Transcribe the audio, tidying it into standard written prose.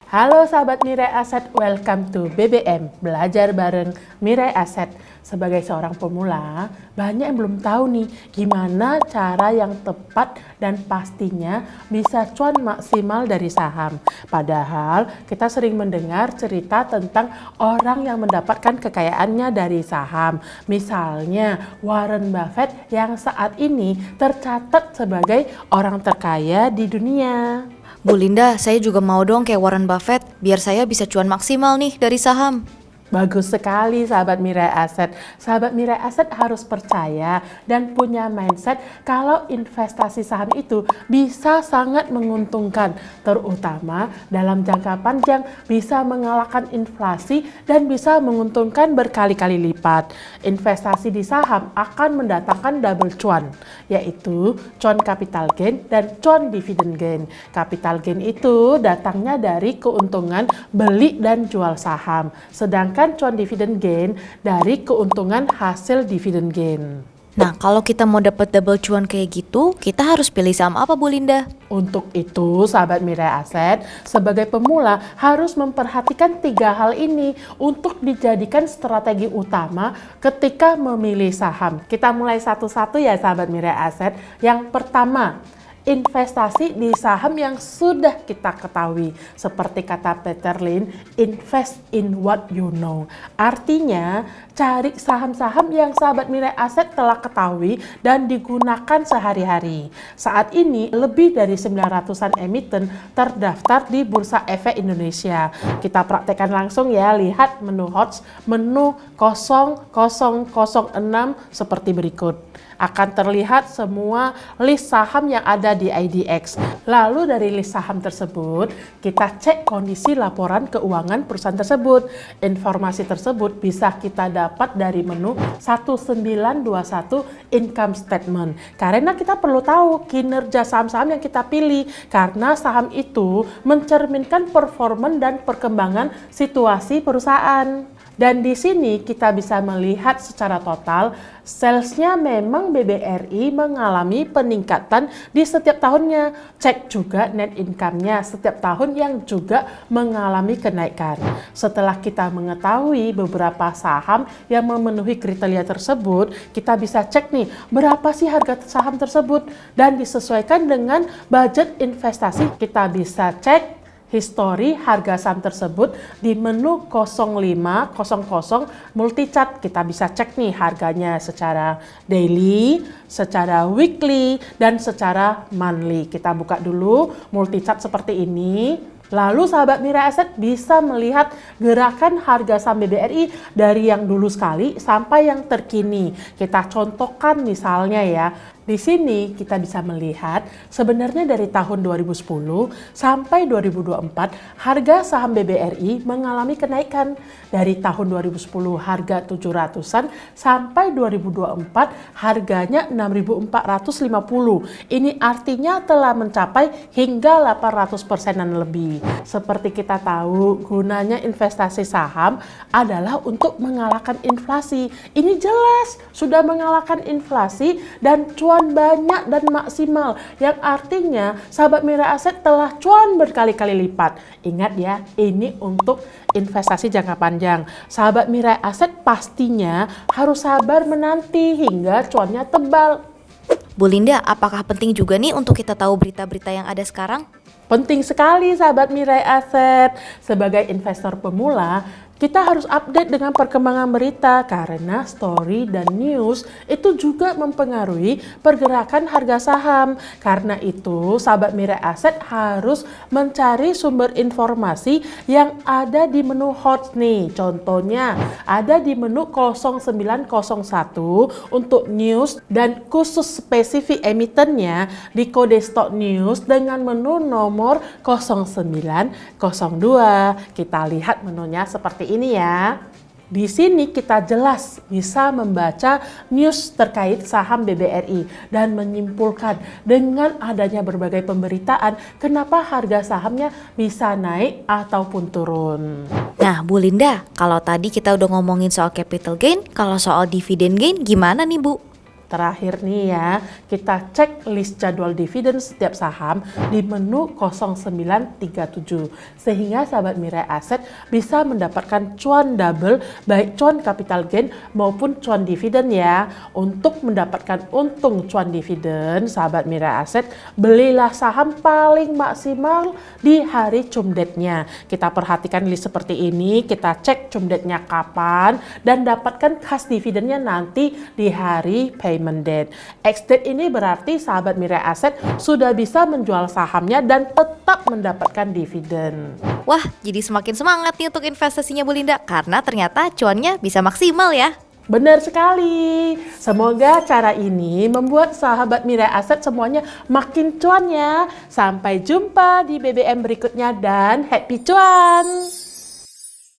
Halo sahabat Mirai Aset, welcome to BBM, belajar bareng Mirai Aset. Sebagai seorang pemula, banyak yang belum tahu nih gimana cara yang tepat dan pastinya bisa cuan maksimal dari saham. Padahal kita sering mendengar cerita tentang orang yang mendapatkan kekayaannya dari saham. Misalnya Warren Buffett yang saat ini tercatat sebagai orang terkaya di dunia. Bu Linda, saya juga mau dong kayak Warren Buffett, biar saya bisa cuan maksimal nih dari saham. Bagus sekali sahabat Mirai Aset. Sahabat Mirai Aset harus percaya dan punya mindset kalau investasi saham itu bisa sangat menguntungkan. Terutama dalam jangka panjang bisa mengalahkan inflasi dan bisa menguntungkan berkali-kali lipat. Investasi di saham akan mendatangkan double cuan, yaitu cuan capital gain dan cuan dividend gain. Capital gain itu datangnya dari keuntungan beli dan jual saham. Sedangkan cuan dividend gain dari keuntungan hasil dividend gain. Nah, kalau kita mau dapat double cuan kayak gitu, kita harus pilih saham apa Bu Linda? Untuk itu, sahabat Mirai Aset, sebagai pemula harus memperhatikan 3 hal ini untuk dijadikan strategi utama ketika memilih saham. Kita mulai satu-satu ya sahabat Mirai Aset. Yang pertama, investasi di saham yang sudah kita ketahui. Seperti kata Peter Lynch, invest in what you know. Artinya, cari saham-saham yang sahabat Mirai Aset telah ketahui dan digunakan sehari-hari. Saat ini, lebih dari 900-an emiten terdaftar di Bursa Efek Indonesia. Kita praktekkan langsung ya, lihat menu HOTS, menu 0006 seperti berikut. Akan terlihat semua list saham yang ada di IDX. Lalu dari list saham tersebut, kita cek kondisi laporan keuangan perusahaan tersebut. Informasi tersebut bisa kita dapat dari menu 1921 income statement. Karena kita perlu tahu kinerja saham-saham yang kita pilih. Karena saham itu mencerminkan performa dan perkembangan situasi perusahaan. Dan di sini kita bisa melihat secara total salesnya memang BBRI mengalami peningkatan di setiap tahunnya. Cek juga net income-nya setiap tahun yang juga mengalami kenaikan. Setelah kita mengetahui beberapa saham yang memenuhi kriteria tersebut, kita bisa cek nih berapa sih harga saham tersebut dan disesuaikan dengan budget investasi. Kita bisa cek histori harga saham tersebut di menu 0500 multichart. Kita bisa cek nih harganya secara daily, secara weekly, dan secara monthly. Kita buka dulu multichart seperti ini. Lalu sahabat Mirai Aset bisa melihat gerakan harga saham BBRI dari yang dulu sekali sampai yang terkini. Kita contohkan misalnya ya. Di sini kita bisa melihat sebenarnya dari tahun 2010 sampai 2024 harga saham BBRI mengalami kenaikan. Dari tahun 2010 harga 700-an sampai 2024 harganya 6.450. Ini artinya telah mencapai hingga 800%-an lebih. Seperti kita tahu, gunanya investasi saham adalah untuk mengalahkan inflasi. Ini jelas sudah mengalahkan inflasi dan cuan banyak dan maksimal, yang artinya sahabat Mirai Aset telah cuan berkali-kali lipat. Ingat ya, ini untuk investasi jangka panjang. Sahabat Mirai Aset pastinya harus sabar menanti hingga cuannya tebal. Bu Linda, apakah penting juga nih untuk kita tahu berita-berita yang ada sekarang? Penting sekali sahabat Mirai Aset. Sebagai investor pemula, kita harus update dengan perkembangan berita karena story dan news itu juga mempengaruhi pergerakan harga saham. Karena itu, sahabat Mirai Aset harus mencari sumber informasi yang ada di menu HOTS nih. Contohnya, ada di menu 0901 untuk news dan khusus spesifik emitennya di kode stock news dengan menu nomor 0902. Kita lihat menunya seperti ini ya. Di sini kita jelas bisa membaca news terkait saham BBRI dan menyimpulkan dengan adanya berbagai pemberitaan kenapa harga sahamnya bisa naik ataupun turun. Nah, Bu Linda, kalau tadi kita udah ngomongin soal capital gain, kalau soal dividend gain gimana nih Bu? Terakhir nih ya, kita cek list jadwal dividen setiap saham di menu 0937. Sehingga sahabat Mirai Aset bisa mendapatkan cuan double, baik cuan capital gain maupun cuan dividen ya. Untuk mendapatkan untung cuan dividen, sahabat Mirai Aset, belilah saham paling maksimal di hari cumdetnya. Kita perhatikan list seperti ini, kita cek cumdetnya kapan, dan dapatkan cash dividennya nanti di hari payment date. Ex-date ini berarti sahabat Mirai Aset sudah bisa menjual sahamnya dan tetap mendapatkan dividen. Wah, jadi semakin semangat nih untuk investasinya Bu Linda karena ternyata cuannya bisa maksimal ya. Benar sekali. Semoga cara ini membuat sahabat Mirai Aset semuanya makin cuan ya. Sampai jumpa di BBM berikutnya dan happy cuan.